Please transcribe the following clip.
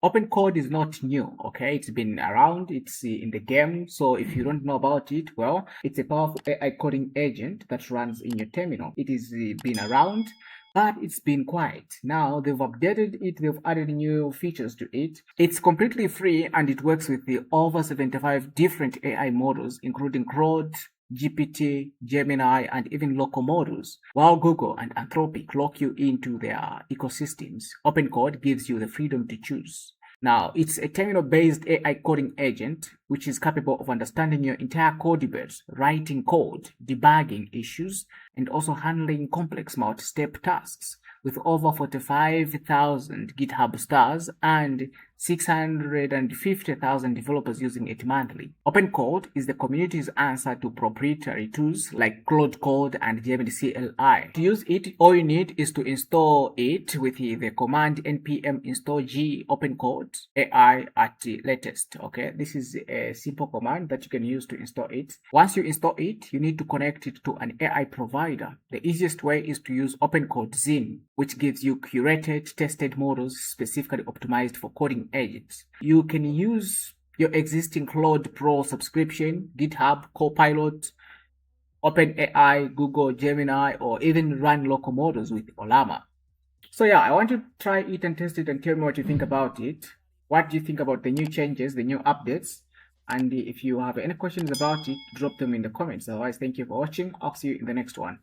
OpenCode is not new, okay? It's been around, it's in the game. So if you don't know about it, well, it's a powerful AI coding agent that runs in your terminal. It is been around, but it's been quiet. Now they've updated it, they've added new features to it. It's completely free and it works with the over 75 different AI models, including Claude, GPT, Gemini, and even local models. While Google and Anthropic lock you into their ecosystems, OpenCode gives you the freedom to choose. Now, it's a terminal-based AI coding agent, which is capable of understanding your entire code base, writing code, debugging issues, and also handling complex multi-step tasks. With over 45,000 GitHub stars and 650,000 developers using it monthly. OpenCode is the community's answer to proprietary tools like Claude Code and Gemini CLI. To use it, all you need is to install it with the command npm install g OpenCode AI at the latest. Okay, this is a simple command that you can use to install it. Once you install it, you need to connect it to an AI provider. The easiest way is to use OpenCode Zine, which gives you curated, tested models specifically optimized for coding agents. You can use your existing Claude Pro subscription, GitHub, Copilot, OpenAI, Google, Gemini, or even run local models with Olama. So yeah, I want you to try it and test it and tell me what you think about it. What do you think about the new changes, the new updates? And if you have any questions about it, drop them in the comments. Otherwise, thank you for watching. I'll see you in the next one.